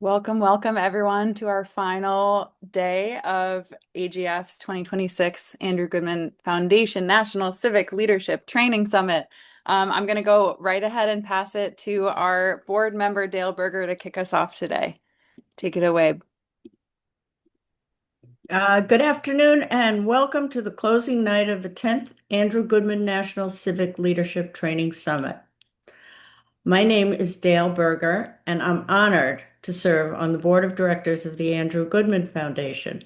Welcome, welcome everyone to our final day of AGF's 2026 Andrew Goodman Foundation National Civic Leadership Training Summit. I'm going to go right ahead and pass it to our board member, Dale Berger, to kick us off today. Take it away. Good afternoon and welcome to the closing night of the 10th Andrew Goodman National Civic Leadership Training Summit. My name is Dale Berger and I'm honored to serve on the board of directors of the Andrew Goodman Foundation.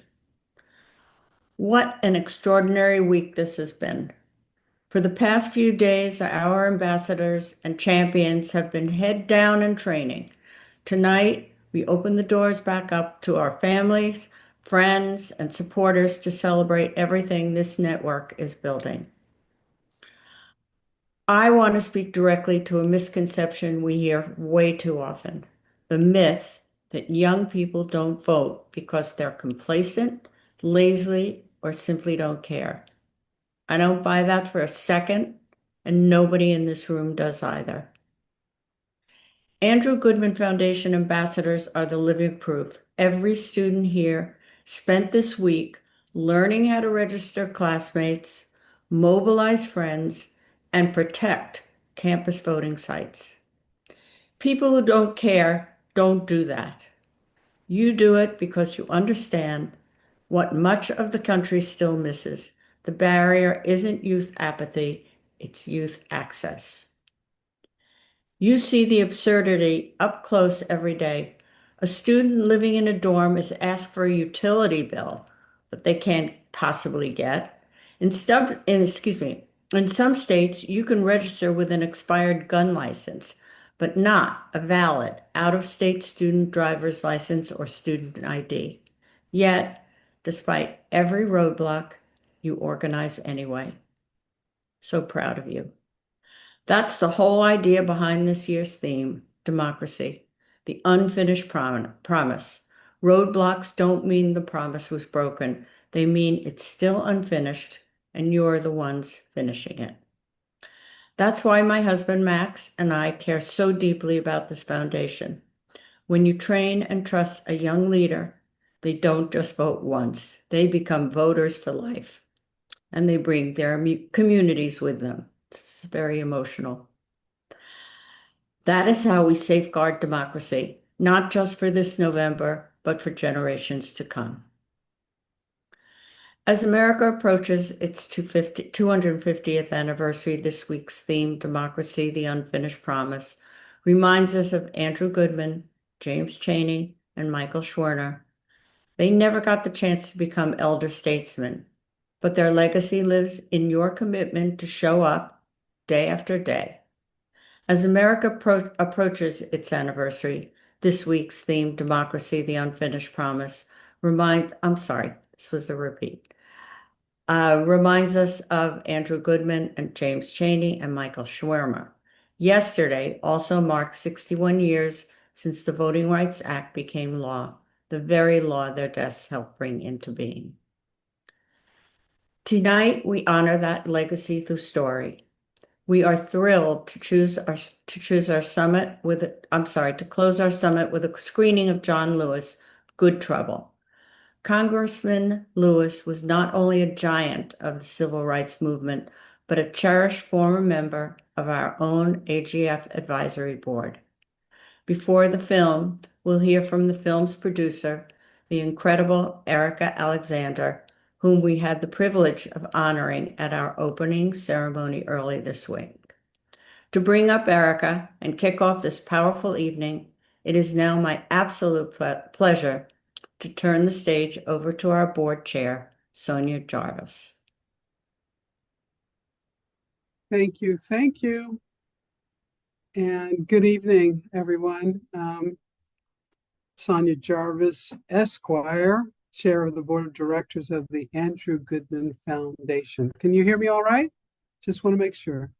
What an extraordinary week this has been. For the past few days, our ambassadors and champions have been head down in training. Tonight, we open the doors back up to our families, friends, and supporters to celebrate everything this network is building. I want to speak directly to a misconception we hear way too often, the myth that young people don't vote because they're complacent, lazy, or simply don't care. I don't buy that for a second, and nobody in this room does either. Andrew Goodman Foundation ambassadors are the living proof. Every student here spent this week learning how to register classmates, mobilize friends, and protect campus voting sites. People who don't care don't do that. You do it because you understand what much of the country still misses. The barrier isn't youth apathy, it's youth access. You see the absurdity up close every day. A student living in a dorm is asked for a utility bill that they can't possibly get. In some states, you can register with an expired gun license, but not a valid out-of-state student driver's license or student ID. Yet, despite every roadblock, you organize anyway. So proud of you. That's the whole idea behind this year's theme, democracy, the unfinished promise. Roadblocks don't mean the promise was broken. They mean it's still unfinished and you're the ones finishing it. That's why my husband Max and I care so deeply about this foundation. When you train and trust a young leader, they don't just vote once. They become voters for life and they bring their communities with them. It's very emotional. That is how we safeguard democracy, not just for this November, but for generations to come. As America approaches its 250th anniversary, this week's theme, Democracy, the Unfinished Promise, reminds us of Andrew Goodman, James Chaney, and Michael Schwerner. They never got the chance to become elder statesmen, but their legacy lives in your commitment to show up day after day. As America approaches its anniversary, this week's theme, Democracy, the Unfinished Promise, reminds us of Andrew Goodman and James Chaney and Michael Schwerner. Yesterday also marked 61 years since the Voting Rights Act became law, the very law their deaths helped bring into being. Tonight, we honor that legacy through story. We are thrilled to close our summit with a screening of John Lewis, Good Trouble. Congressman Lewis was not only a giant of the civil rights movement, but a cherished former member of our own AGF advisory board. Before the film, we'll hear from the film's producer, the incredible Erika Alexander, whom we had the privilege of honoring at our opening ceremony early this week. To bring up Erika and kick off this powerful evening, it is now my absolute pleasure to turn the stage over to our board chair, Sonia Jarvis. Thank you. Thank you. And good evening, everyone. Sonia Jarvis, Esquire, Chair of the Board of Directors of the Andrew Goodman Foundation. Can you hear me all right? Just want to make sure.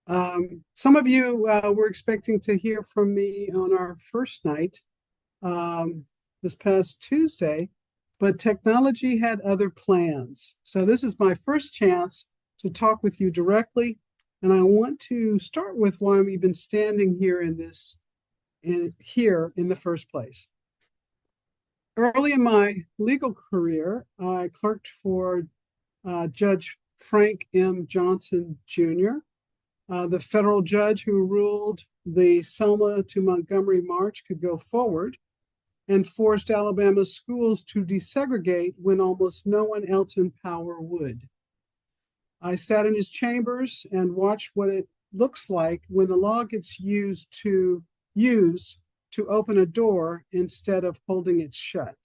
Some of you were expecting to hear from me on our first night this past Tuesday, but technology had other plans. So this is my first chance to talk with you directly, and I want to start with why we've been standing here in this here in the first place. Early in my legal career, I clerked for Judge Frank M. Johnson Jr., the federal judge who ruled the Selma to Montgomery March could go forward and forced Alabama schools to desegregate when almost no one else in power would. I sat in his chambers and watched what it looks like when the law gets used to open a door instead of holding it shut.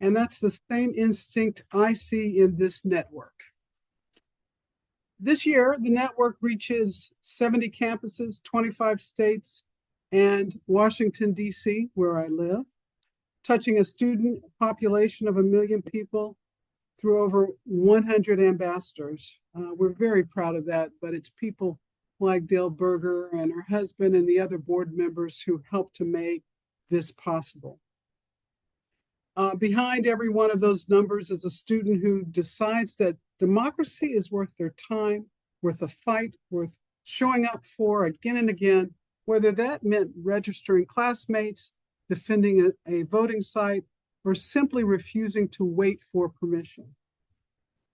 And that's the same instinct I see in this network. This year, the network reaches 70 campuses, 25 states, and Washington, D.C., where I live, touching a student population of 1 million people through over 100 ambassadors. We're very proud of that, but it's people like Dale Berger and her husband and the other board members who helped to make this possible. Behind every one of those numbers is a student who decides that democracy is worth their time, worth a fight, worth showing up for again and again, whether that meant registering classmates, defending a voting site, or simply refusing to wait for permission.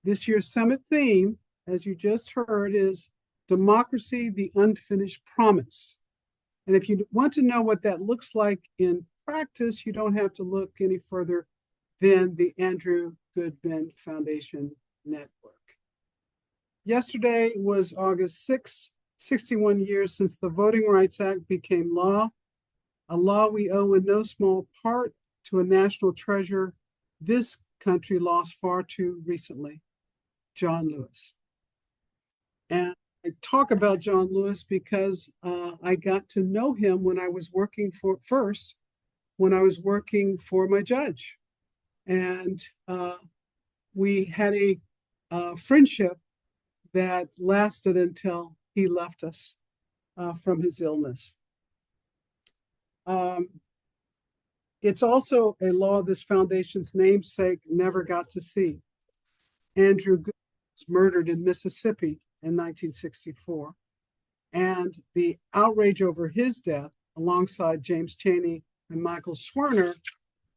This year's summit theme, as you just heard, is Democracy, the Unfinished Promise. And if you want to know what that looks like in practice, you don't have to look any further than the Andrew Goodman Foundation network. Yesterday was August 6th, 61 years since the Voting Rights Act became law, a law we owe in no small part to a national treasure this country lost far too recently, John Lewis. And I talk about John Lewis because I got to know him when I was working for my judge. And we had a friendship that lasted until he left us from his illness. It's also a law this foundation's namesake never got to see. Andrew Goodman was murdered in Mississippi in 1964. And the outrage over his death, alongside James Chaney and Michael Swerner,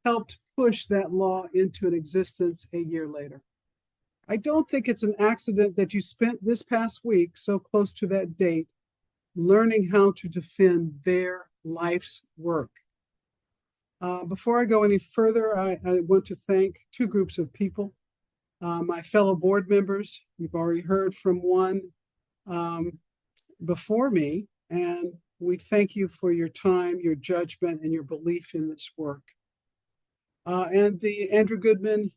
helped push that law into an existence a year later. I don't think it's an accident that you spent this past week so close to that date learning how to defend their life's work. Before I go any further, I want to thank two groups of people. My fellow board members, you've already heard from one before me, and we thank you for your time, your judgment, and your belief in this work. And the Andrew Goodman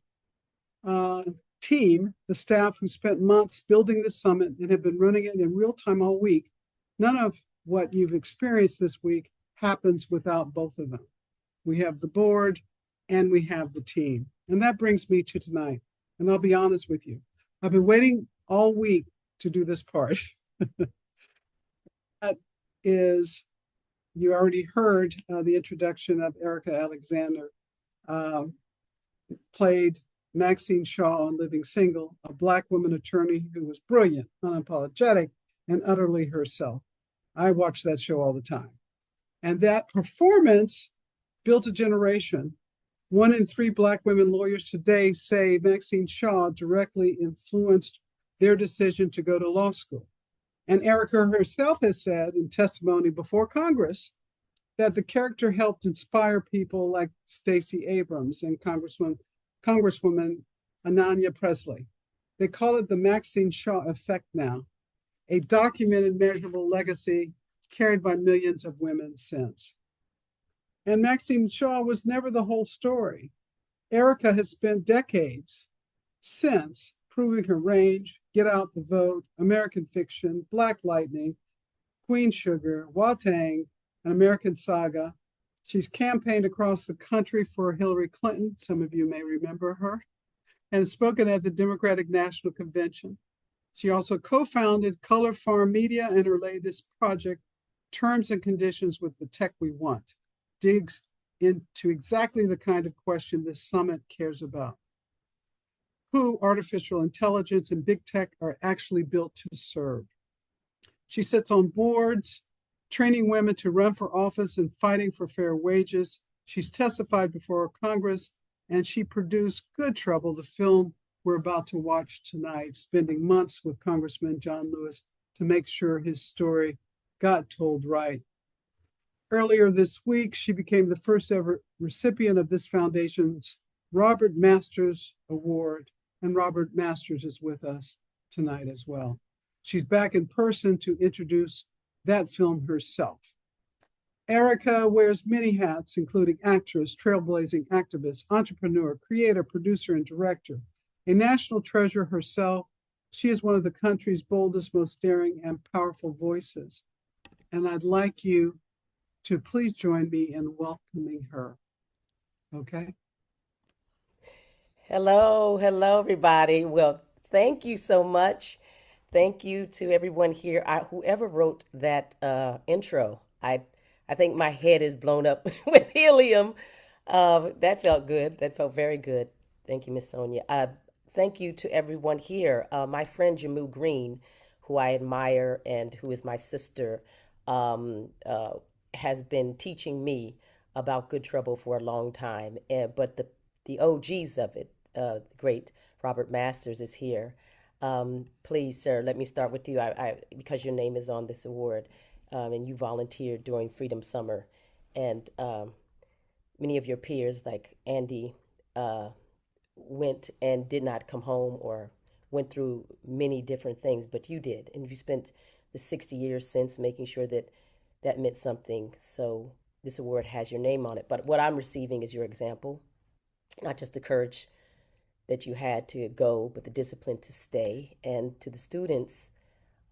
team, the staff who spent months building the summit and have been running it in real time all week. None of what you've experienced this week happens without both of them. We have the board and we have the team. And that brings me to tonight. And I'll be honest with you, I've been waiting all week to do this part. That is, you already heard the introduction of Erika Alexander, played Maxine Shaw on Living Single, a Black woman attorney who was brilliant, unapologetic, and utterly herself. I watch that show all the time. And that performance built a generation. 1 in 3 Black women lawyers today say Maxine Shaw directly influenced their decision to go to law school. And Erika herself has said in testimony before Congress that the character helped inspire people like Stacey Abrams and Congresswoman Ananya Presley. They call it the Maxine Shaw effect now, a documented, measurable legacy carried by millions of women since. And Maxine Shaw was never the whole story. Erika has spent decades since proving her range, Get Out the Vote, American Fiction, Black Lightning, Queen Sugar, Watang, an American Saga. She's campaigned across the country for Hillary Clinton. Some of you may remember her, and spoken at the Democratic National Convention. She also co-founded Color Farm Media, and her latest project, Terms and Conditions with the Tech We Want, digs into exactly the kind of question this summit cares about. Who artificial intelligence and big tech are actually built to serve. She sits on boards training women to run for office and fighting for fair wages. She's testified before Congress, and she produced Good Trouble, the film we're about to watch tonight, spending months with Congressman John Lewis to make sure his story got told right. Earlier this week, she became the first ever recipient of this foundation's Robert Masters Award, and Robert Masters is with us tonight as well. She's back in person to introduce that film herself. Erika wears many hats, including actress, trailblazing activist, entrepreneur, creator, producer, and director. A national treasure herself, she is one of the country's boldest, most daring, and powerful voices. And I'd like you to please join me in welcoming her. Okay? Hello, everybody. Well, thank you so much. Thank you to everyone here. Whoever wrote that intro, I think my head is blown up with helium. That felt good. That felt very good. Thank you, Miss Sonia. Thank you to everyone here. My friend Jamu Green, who I admire and who is my sister, um, uh, has been teaching me about Good Trouble for a long time. But the OGs of it, the great Robert Masters, is here. Please, sir, let me start with you. Because your name is on this award, and you volunteered during Freedom Summer, and many of your peers, like Andy, uh, went and did not come home or went through many different things, but you did, and you spent the 60 years since making sure that that meant something. So this award has your name on it. But what I'm receiving is your example, not just the courage that you had to go, but the discipline to stay. And to the students,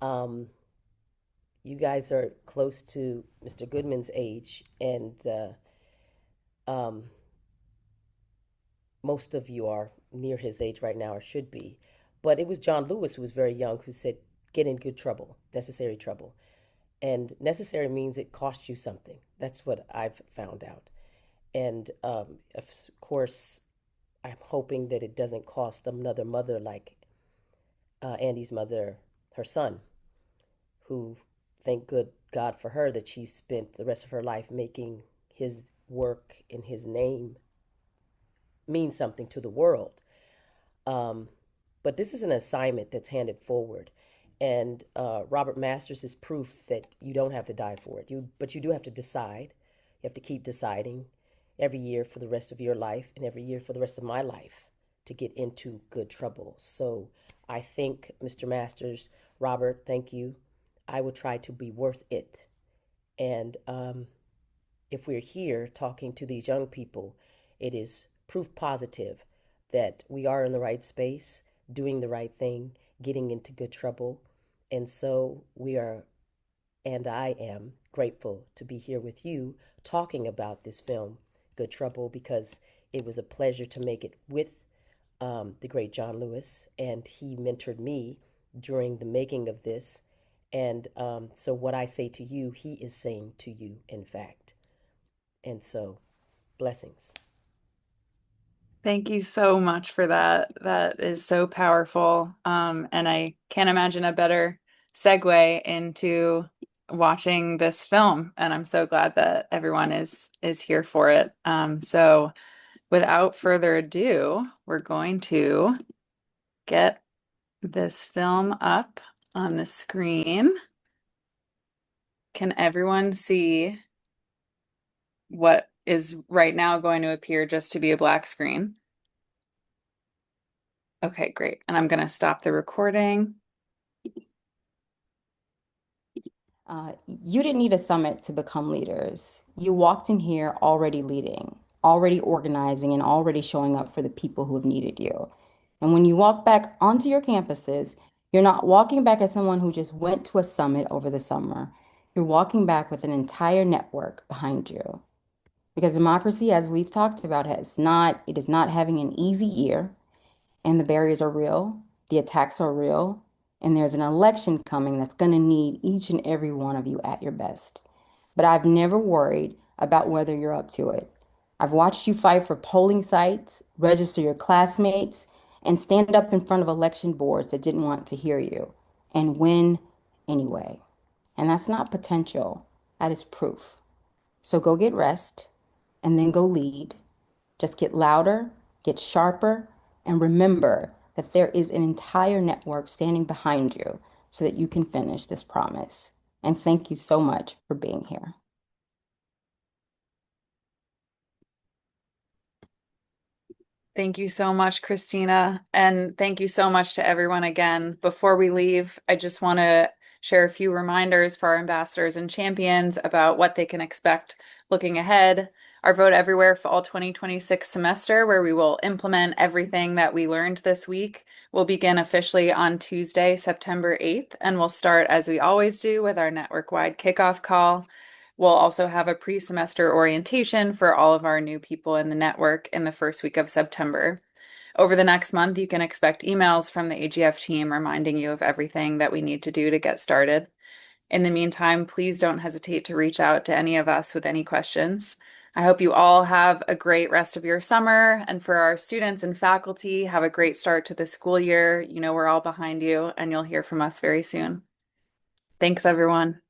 um, you guys are close to Mr. Goodman's age, and um, most of you are near his age right now, or should be. But it was John Lewis, who was very young, who said, "Get in good trouble, necessary trouble." And necessary means it costs you something. That's what I've found out. And of course, I'm hoping that it doesn't cost another mother like Andy's mother, her son, who, thank good God for her, that she spent the rest of her life making his work in his name mean something to the world. Um, but this is an assignment that's handed forward. And Robert Masters is proof that you don't have to die for it. But you do have to decide. You have to keep deciding every year for the rest of your life and every year for the rest of my life to get into good trouble. So I think, Mr. Masters, Robert, thank you. I will try to be worth it. And if we're here talking to these young people, it is proof positive that we are in the right space, doing the right thing, getting into good trouble. And so we are, and I am grateful to be here with you talking about this film, Good Trouble, because it was a pleasure to make it with the great John Lewis, and he mentored me during the making of this. And so what I say to you, he is saying to you, in fact. And so, blessings. Thank you so much for that. That is so powerful. And I can't imagine a better segue into watching this film. And I'm so glad that everyone is here for it. So without further ado, we're going to get this film up on the screen. Can everyone see what is right now going to appear just to be a black screen? Okay, great. And I'm going to stop the recording. You didn't need a summit to become leaders. You walked in here already leading, already organizing, and already showing up for the people who have needed you. And when you walk back onto your campuses, you're not walking back as someone who just went to a summit over the summer. You're walking back with an entire network behind you. Because democracy, as we've talked about, it is not having an easy year, and the barriers are real, the attacks are real, and there's an election coming that's going to need each and every one of you at your best. But I've never worried about whether you're up to it. I've watched you fight for polling sites, register your classmates, and stand up in front of election boards that didn't want to hear you, and win anyway. And that's not potential. That is proof. So go get rest and then go lead. Just get louder, get sharper, and remember that there is an entire network standing behind you so that you can finish this promise. And thank you so much for being here. Thank you so much, Christina. And thank you so much to everyone again. Before we leave, I just want to share a few reminders for our ambassadors and champions about what they can expect looking ahead. Our Vote Everywhere Fall 2026 semester, where we will implement everything that we learned this week, will begin officially on Tuesday, September 8th, and we'll start as we always do with our network-wide kickoff call. We'll also have a pre-semester orientation for all of our new people in the network in the first week of September. Over the next month, you can expect emails from the AGF team reminding you of everything that we need to do to get started. In the meantime, please don't hesitate to reach out to any of us with any questions. I hope you all have a great rest of your summer. And for our students and faculty, have a great start to the school year. You know, we're all behind you, and you'll hear from us very soon. Thanks, everyone.